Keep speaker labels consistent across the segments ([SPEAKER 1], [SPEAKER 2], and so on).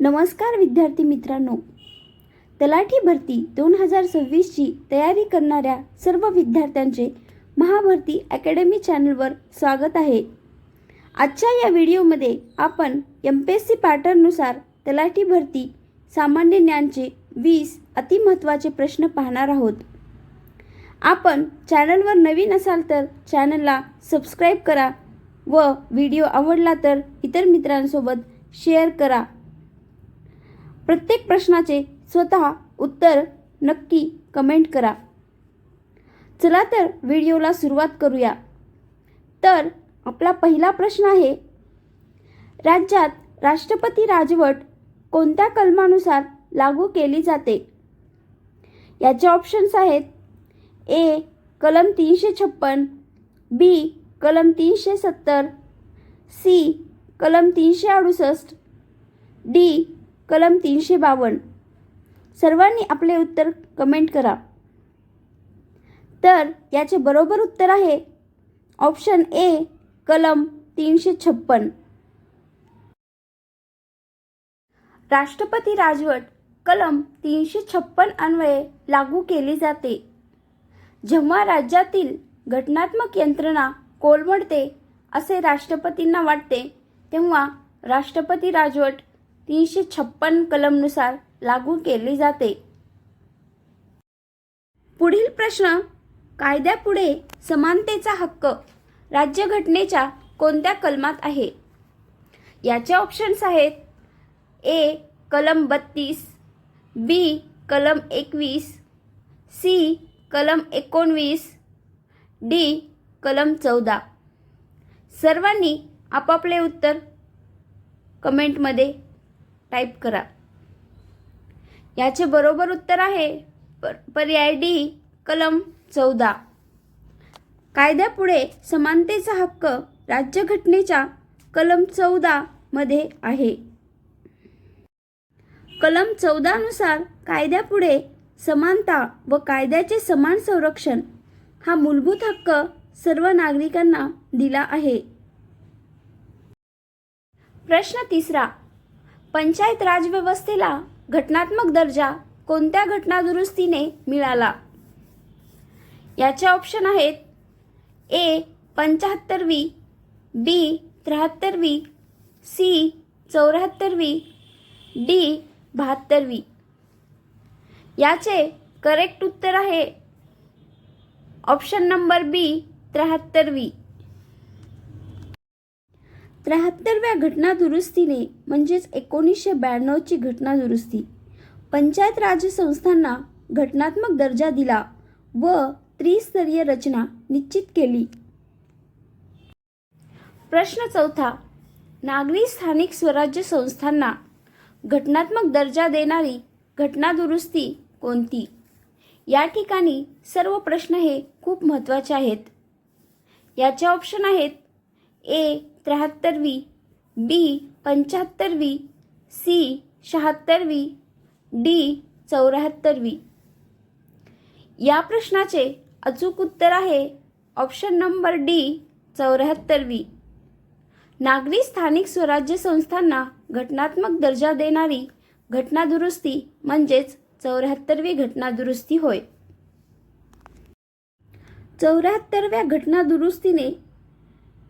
[SPEAKER 1] नमस्कार विद्यार्थी मित्रांनो, तलाठी भरती 2026ची तयारी करणाऱ्या सर्व विद्यार्थ्यांचे महाभरती अकॅडमी चॅनलवर स्वागत आहे। आजच्या या व्हिडिओमध्ये आपण MPSC पॅटर्ननुसार तलाठी भरती सामान्य ज्ञानचे 20 अतिमहत्त्वाचे प्रश्न पाहणार आहोत। आपण चॅनलवर नवीन असाल तर चॅनलला सबस्क्राईब करा व व्हिडिओ आवडला तर इतर मित्रांसोबत शेअर करा। प्रत्येक प्रश्नाचे स्वतः उत्तर नक्की कमेंट करा। चला तर व्हिडिओला सुरुवात करूया। तर आपला पहिला प्रश्न आहे, राज्यात राष्ट्रपती राजवट कोणत्या कलमानुसार लागू केली जाते? याचे ऑप्शन्स आहेत ए कलम 356, बी कलम 370, सी कलम 368, डी कलम 352। सर्वांनी आपले उत्तर कमेंट करा। तर याचे बरोबर उत्तर आहे ऑप्शन ए कलम 356। राष्ट्रपती राजवट कलम 356 अन्वये लागू केली जाते। जेव्हा राज्यातील घटनात्मक यंत्रणा कोलमडते असे राष्ट्रपतींना वाटते तेव्हा राष्ट्रपती राजवट 356 कलमनुसार लागू केली जाते। पुढील प्रश्न, कायद्यापुढे समानतेचा हक्क राज्यघटनेच्या कोणत्या कलमात आहे? याचे ऑप्शन्स आहेत ए कलम 32, बी कलम 21, सी कलम 19, डी कलम 14। सर्वांनी आपापले उत्तर कमेंटमध्ये टाईप करा। याचे बरोबर उत्तर आहे पर्याय डी कलम 14। कायद्यापुढे समानतेचा हक्क राज्यघटनेच्या कलम 14 मध्ये आहे। कलम 14 नुसार कायद्यापुढे समानता व कायद्याचे समान संरक्षण हा मूलभूत हक्क सर्व नागरिकांना दिला आहे। प्रश्न तिसरा, पंचायत राज व्यवस्थेला घटनात्मक दर्जा कोणत्या घटनादुरुस्तीने मिळाला? याचे ऑप्शन आहेत ए 75वी, बी 73वी, सी 74वी, डी 72वी। याचे करेक्ट उत्तर आहे ऑप्शन नंबर बी 73वी। 73व्या घटनादुरुस्तीने म्हणजेच 1992ची घटनादुरुस्ती पंचायत राज संस्थांना घटनात्मक दर्जा दिला व त्रिस्तरीय रचना निश्चित केली। प्रश्न चौथा, नागरी स्थानिक स्वराज्य संस्थांना घटनात्मक दर्जा देणारी घटनादुरुस्ती कोणती? या ठिकाणी सर्व प्रश्न हे खूप महत्त्वाचे आहेत। याचे ऑप्शन आहेत ए 73वी, बी 75वी, सी 76वी, डी 74वी। या प्रश्नाचे अचूक उत्तर आहे ऑप्शन नंबर डी 74वी। नागरी स्थानिक स्वराज्य संस्थांना घटनात्मक दर्जा देणारी घटनादुरुस्ती म्हणजेच 74वी घटनादुरुस्ती होय। 74व्या घटनादुरुस्तीने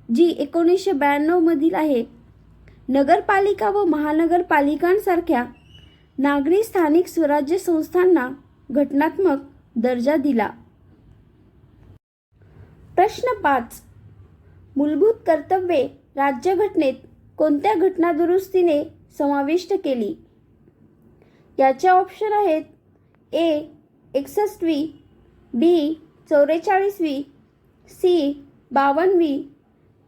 [SPEAKER 1] जी 1992 मधील आहे, नगरपालिका व महानगरपालिकांसारख्या नागरी स्थानिक स्वराज्य संस्थांना घटनात्मक दर्जा दिला। प्रश्न 5, मूलभूत कर्तव्ये राज्यघटनेत कोणत्या घटनादुरुस्तीने समाविष्ट केली? याचे ऑप्शन आहेत ए 61वी, बी 44वी, सी 52वी,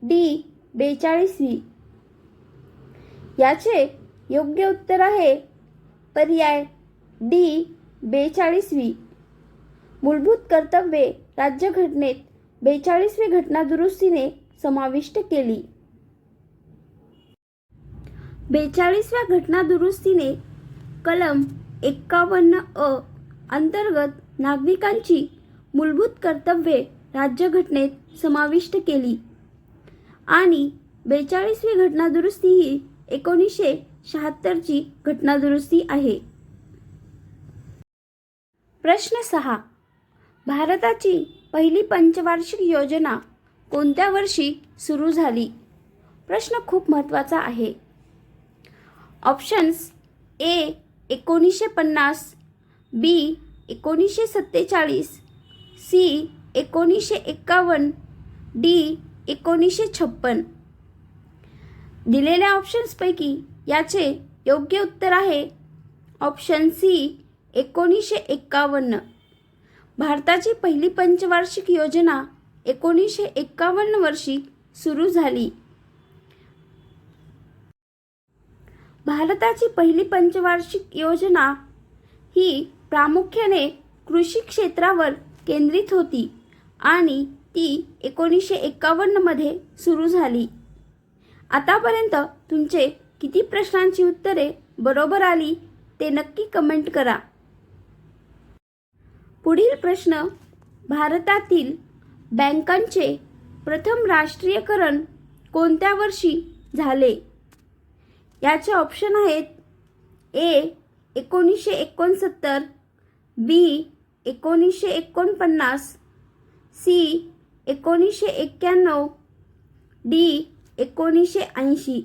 [SPEAKER 1] डी 42वी। याचे योग्य उत्तर आहे पर्याय डी 42वी। मूलभूत कर्तव्ये राज्यघटनेत 42वी घटनादुरुस्तीने समाविष्ट केली। 42व्या घटनादुरुस्तीने कलम 51 अंतर्गत नागरिकांची मूलभूत कर्तव्ये राज्यघटनेत समाविष्ट केली आणि 42वी घटनादुरुस्ती ही 1976ची घटनादुरुस्ती आहे. प्रश्न 6. भारताची पहिली पंचवार्षिक योजना कोणत्या वर्षी सुरू झाली? प्रश्न खूप महत्त्वाचा आहे. ऑप्शन्स: ए 1950, बी 1947, सी 1951, डी 1956. दिलेल्या ऑप्शन्सपैकी याचे योग्य उत्तर आहे ऑप्शन सी 1951. भारताची पहिली पंचवार्षिक योजना 1951 वर्षी सुरू झाली. भारताची पहिली पंचवार्षिक योजना ही प्रामुख्याने कृषी क्षेत्रावर केंद्रित होती आणि ती 1951 मध्ये सुरू झाली. आतापर्यंत तुमचे किती प्रश्नांची उत्तरे बरोबर आली ते नक्की कमेंट करा. पुढील प्रश्न: भारतातील बँकांचे प्रथम राष्ट्रीयकरण कोणत्या वर्षी झाले? याचे ऑप्शन आहेत: ए 1969, बी 1949, सी 1991, डी 1980.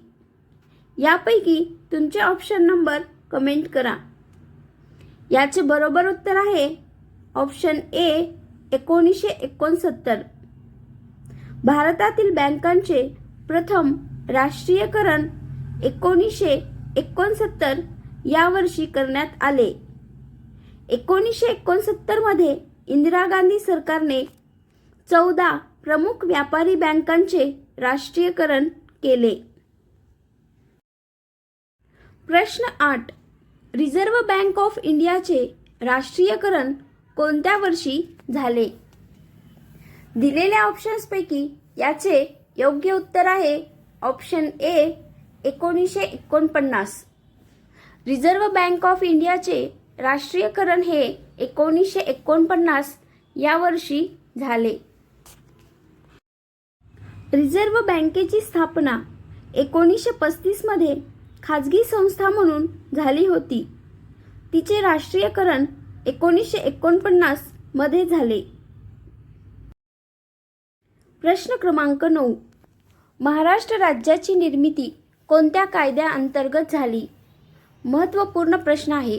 [SPEAKER 1] यापैकी तुमचे ऑप्शन नंबर कमेंट करा. याचे बरोबर उत्तर आहे ऑप्शन ए 1969. भारतातील बँकांचे प्रथम राष्ट्रीयकरण 1969 या वर्षी करण्यात आले. 1969 मध्ये इंदिरा गांधी सरकारने 14 प्रमुख व्यापारी बँकांचे राष्ट्रीयकरण केले. प्रश्न 8. रिझर्व्ह बँक ऑफ इंडियाचे राष्ट्रीयकरण कोणत्या वर्षी झाले? दिलेल्या ऑप्शन्सपैकी याचे योग्य उत्तर आहे option A 1949. Reserve bank of इंडियाचे राष्ट्रीयकरण हे 1949 या वर्षी झाले. रिझर्व्ह बँकेची स्थापना 1935 मध्ये खाजगी संस्था म्हणून झाली होती. तिचे राष्ट्रीयकरण 1949 मध्ये झाले. प्रश्न क्रमांक 9. महाराष्ट्र राज्याची निर्मिती कोणत्या कायद्याअंतर्गत झाली? महत्त्वपूर्ण प्रश्न आहे.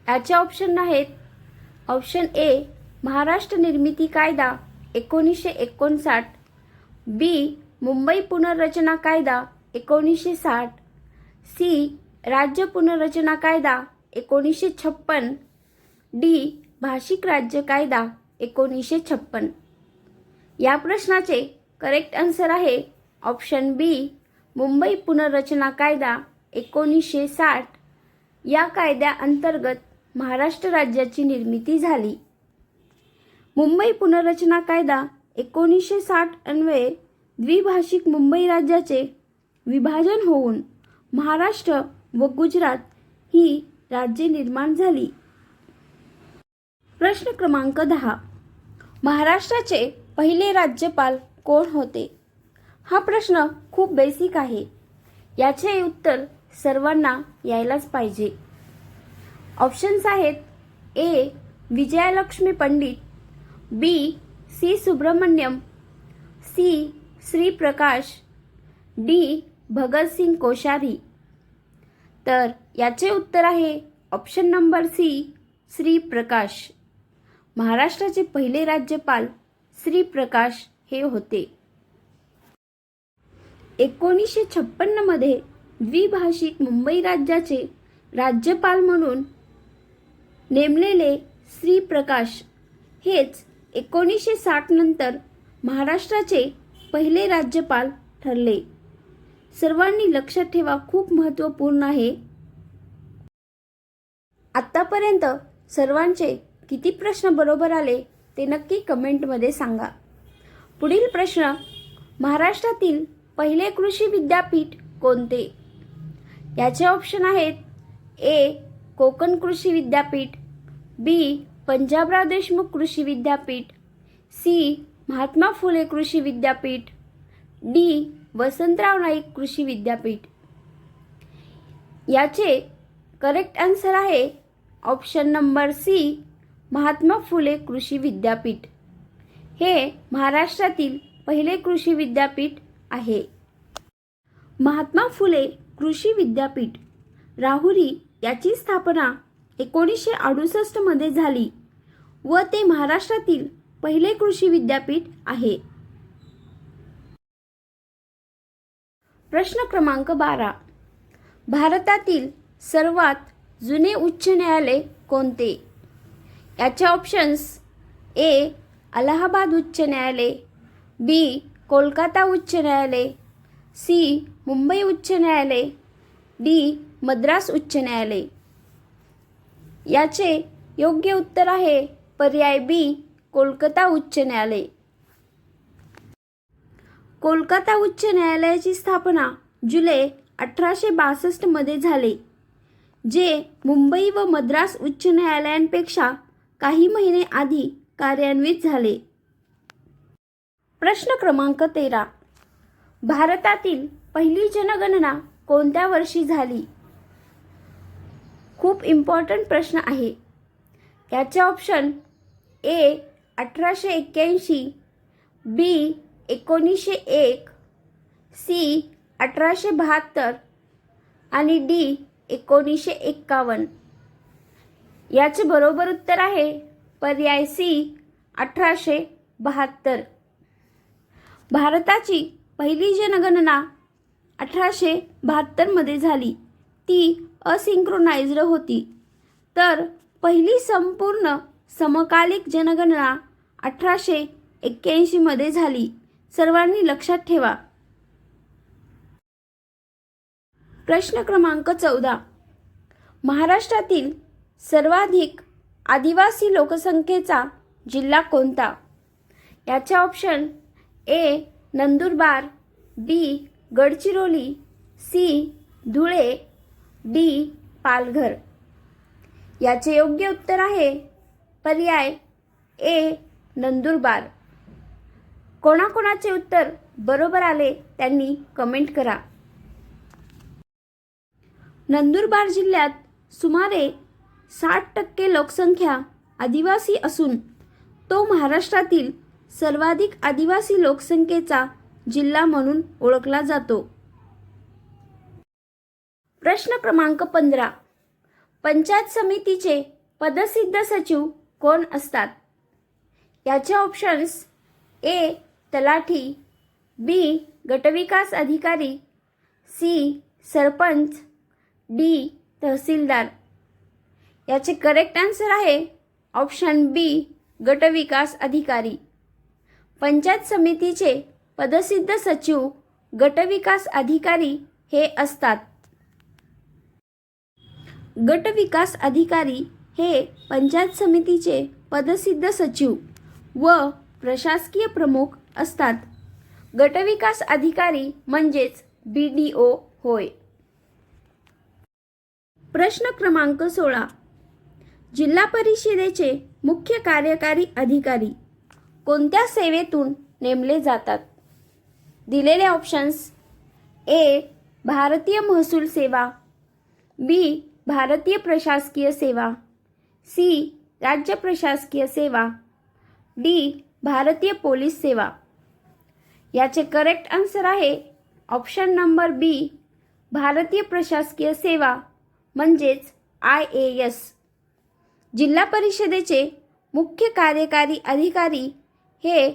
[SPEAKER 1] याचे ऑप्शन आहेत ऑप्शन ए महाराष्ट्र निर्मिती कायदा 1959, बी मुंबई पुनर्रचना कायदा 1960, सी राज्य पुनर्रचना कायदा 1956, डी भाषिक राज्य कायदा 1956. या प्रश्नाचे करेक्ट आन्सर आहे ऑप्शन बी मुंबई पुनर्रचना कायदा 1960. या कायद्याअंतर्गत महाराष्ट्र राज्याची निर्मिती झाली. मुंबई पुनर्रचना कायदा 1960 अन्वये द्विभाषिक मुंबई राज्याचे विभाजन होऊन महाराष्ट्र व गुजरात ही राज्ये निर्माण झाली. प्रश्न क्रमांक 10. महाराष्ट्राचे पहिले राज्यपाल कोण होते? हा प्रश्न खूप बेसिक आहे. याचे उत्तर सर्वांना यायलाच पाहिजे. ऑप्शन्स आहेत A Vijayalakshmi Pandit, B C Subramaniam, C Shri Prakash, D Bhagat Singh Koshyari. तर याचे उत्तर आहे option number C Shri Prakash. महाराष्ट्राचे पहिले राज्यपाल श्री प्रकाश हे होते. 1956 मध्ये द्विभाषिक मुंबई राज्याचे राज्यपाल म्हणून नेमलेले श्री प्रकाश हेच 1960 नंतर महाराष्ट्राचे पहिले राज्यपाल ठरले. सर्वांनी लक्षात ठेवा, खूप महत्त्वपूर्ण आहे. आतापर्यंत सर्वांचे किती प्रश्न बरोबर आले ते नक्की कमेंटमध्ये सांगा. पुढील प्रश्न: महाराष्ट्रातील पहिले कृषी विद्यापीठ कोणते? याचे ऑप्शन आहेत ए कोकण कृषी विद्यापीठ, बी पंजाबराव देशमुख कृषी विद्यापीठ, सी महात्मा फुले कृषी विद्यापीठ, डी वसंतराव नाईक कृषी विद्यापीठ. याचे करेक्ट आन्सर आहे option number C, Mahatma Phule कृषी विद्यापीठ. हे महाराष्ट्रातील पहिले कृषी विद्यापीठ आहे. महात्मा फुले कृषी विद्यापीठ राहुरी याची स्थापना 1968 मध्ये झाली व ते महाराष्ट्रातील पहिले कृषी विद्यापीठ आहे. प्रश्न क्रमांक 12. भारतातील सर्वात जुने उच्च न्यायालय कोणते? याचे ऑप्शन्स: ए. अलाहाबाद उच्च न्यायालय, बी. कोलकाता उच्च न्यायालय, सी. मुंबई उच्च न्यायालय, डी. मद्रास उच्च न्यायालय. याचे योग्य उत्तर आहे पर्याय बी, कोलकाता उच्च न्यायालय. कोलकाता उच्च न्यायालयाची स्थापना जुलै 1862 मध्ये झाले, जे मुंबई व मद्रास उच्च न्यायालयांपेक्षा काही महिने आधी कार्यान्वित झाले. प्रश्न क्रमांक 13. भारतातील पहिली जनगणना कोणत्या वर्षी झाली? खूप इम्पॉर्टंट प्रश्न आहे. याचे ऑप्शन: ए. 1881, बी. 1901, सी. 1872 आणि डी. 1951. याचे बरोबर उत्तर आहे पर्याय सी, 1872. भारताची पहिली जनगणना 1872 मध्ये झाली. ती असिंक्रोनाइज्ड होती. तर पहिली संपूर्ण समकालिक जनगणना 1881 मध्ये झाली. सर्वांनी लक्षात ठेवा. प्रश्न क्रमांक 14. महाराष्ट्रातील सर्वाधिक आदिवासी लोकसंख्येचा जिल्हा कोणता? याचे ऑप्शन: ए. नंदुरबार, बी. गडचिरोली, सी. धुळे, डी. पालघर. याचे योग्य उत्तर आहे पर्याय ए. नंदुरबार. कोणाकोणाचे उत्तर बरोबर आले त्यांनी कमेंट करा. नंदुरबार जिल्ह्यात सुमारे 60% लोकसंख्या आदिवासी असून तो महाराष्ट्रातील सर्वाधिक आदिवासी लोकसंख्येचा जिल्हा म्हणून ओळखला जातो. प्रश्न क्रमांक 15. पंचायत समितीचे पदसिद्ध सचिव कोण असतात? याचे ऑप्शन्स: ए. तलाठी, बी. गटविकास अधिकारी, सी. सरपंच, डी. तहसीलदार. याचे करेक्ट आन्सर आहे ऑप्शन बी, गटविकास अधिकारी. पंचायत समितीचे पदसिद्ध सचिव गटविकास अधिकारी हे असतात. गटविकास अधिकारी हे पंचायत समितीचे पदसिद्ध सचिव व प्रशासकीय प्रमुख असतात. गटविकास अधिकारी म्हणजेच BDO होय. प्रश्न क्रमांक 16. जिल्हा परिषदेचे मुख्य कार्यकारी अधिकारी कोणत्या सेवेतून नेमले जातात? दिलेले ऑप्शन्स: ए. भारतीय महसूल सेवा, बी. भारतीय प्रशासकीय सेवा, सी. राज्य प्रशासकीय सेवा, डी. भारतीय पोलीस सेवा. याचे करेक्ट आन्सर आहे ऑप्शन नंबर बी, भारतीय प्रशासकीय सेवा म्हणजेच IAS. जिल्हा परिषदेचे मुख्य कार्यकारी अधिकारी हे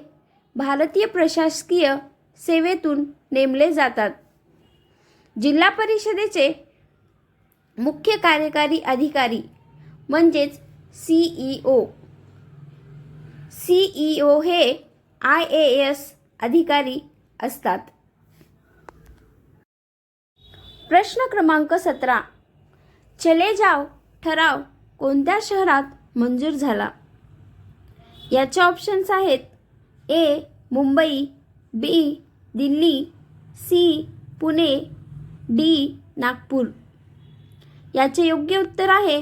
[SPEAKER 1] भारतीय प्रशासकीय सेवेतून नेमले जातात. जिल्हा परिषदेचे मुख्य कार्यकारी अधिकारी म्हणजेच CEO. CEO हे IAS अधिकारी असतात. प्रश्न क्रमांक 17. चले जाव ठराव कोणत्या शहरात मंजूर झाला? याचे ऑप्शन्स आहेत: ए. मुंबई, बी. दिल्ली, सी. पुणे, डी. नागपूर. याचे योग्य उत्तर आहे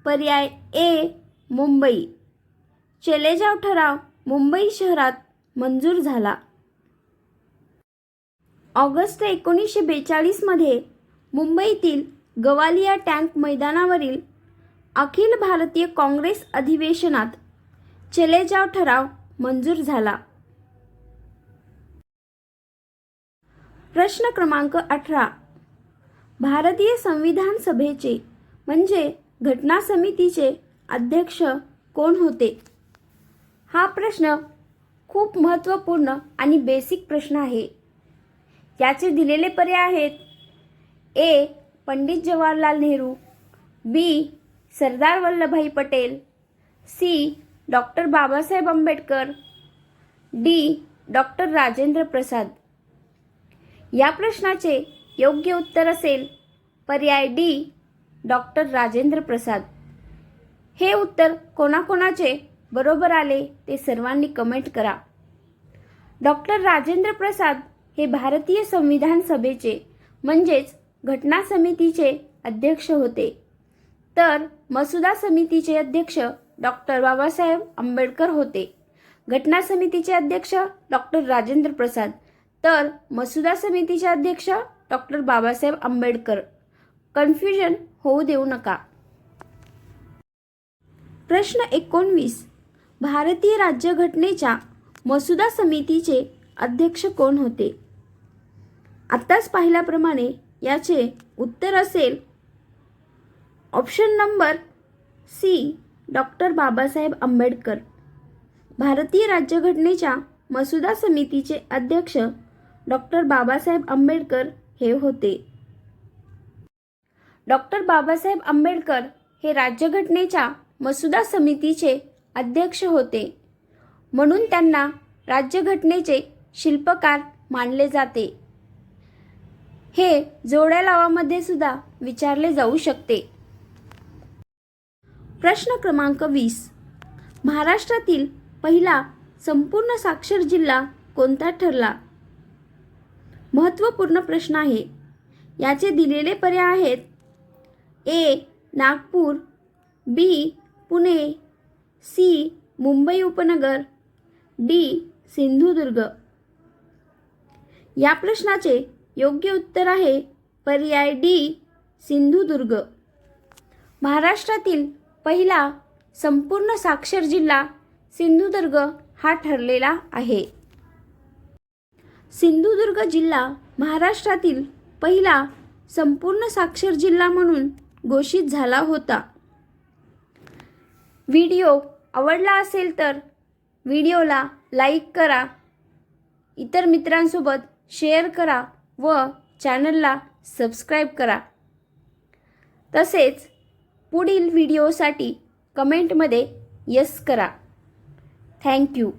[SPEAKER 1] पर्याय ए. मुंबई. चले जाव ठराव मुंबई शहरात मंजूर झाला. ऑगस्ट 1942 मध्ये मुंबईतील गवालिया टँक मैदानावरील अखिल भारतीय काँग्रेस अधिवेशनात चले जाव ठराव मंजूर झाला? प्रश्न क्रमांक 18. भारतीय संविधान सभेचे म्हणजे घटना समितीचे अध्यक्ष कोण होते? हा प्रश्न खूप महत्त्वपूर्ण आणि बेसिक प्रश्न आहे. याचे दिलेले पर्याय आहेत: A. Pandit Jawaharlal Nehru, B. Sardar Vallabhbhai Patel, C. Doctor Babasaheb Ambedkar, D. Doctor Rajendra Prasad. या प्रश्नाचे योग्य उत्तर असेल पर्याय डी. डॉक्टर राजेंद्र प्रसाद. हे उत्तर कोणाकोणाचे बरोबर आले ते सर्वांनी कमेंट करा. डॉक्टर राजेंद्र प्रसाद हे भारतीय संविधान सभेचे म्हणजेच घटना समितीचे अध्यक्ष होते, तर मसुदा समितीचे अध्यक्ष डॉक्टर बाबासाहेब आंबेडकर होते. घटना समितीचे अध्यक्ष डॉक्टर राजेंद्र प्रसाद, तर मसुदा समितीचे अध्यक्ष डॉक्टर बाबासाहेब आंबेडकर. कन्फ्युजन होऊ देऊ नका. प्रश्न 19. भारतीय राज्यघटनेच्या मसुदा समितीचे अध्यक्ष कोण होते? आत्ताच पाहिल्याप्रमाणे याचे उत्तर असेल option number C. Doctor Babasaheb Ambedkar. भारतीय राज्यघटनेच्या मसुदा समितीचे अध्यक्ष डॉक्टर बाबासाहेब आंबेडकर हे होते. डॉक्टर बाबासाहेब आंबेडकर हे राज्यघटनेच्या मसुदा समितीचे अध्यक्ष होते, म्हणून त्यांना राज्यघटनेचे शिल्पकार मानले जाते. हे जोड्या लावामध्ये सुद्धा विचारले जाऊ शकते. प्रश्न क्रमांक 20. महाराष्ट्रातील पहिला संपूर्ण साक्षर जिल्हा कोणता ठरला? महत्त्वपूर्ण प्रश्न आहे. याचे दिलेले पर्याय आहेत: ए. नागपूर, बी. पुणे, सी. मुंबई उपनगर, डी. सिंधुदुर्ग. या प्रश्नाचे योग्य उत्तर आहे पर्याय डी. सिंधुदुर्ग. महाराष्ट्रातील पहिला संपूर्ण साक्षर जिल्हा सिंधुदुर्ग हा ठरलेला आहे. सिंधुदुर्ग जिल्हा महाराष्ट्रातील पहिला संपूर्ण साक्षर जिल्हा म्हणून घोषित झाला होता. व्हिडिओ आवडला असेल तर व्हिडिओला लाईक करा, इतर मित्रांसोबत शेअर करा व चॅनलला सबस्क्राईब करा. तसेच पुढील व्हिडिओसाठी कमेंटमध्ये यस करा. Thank you.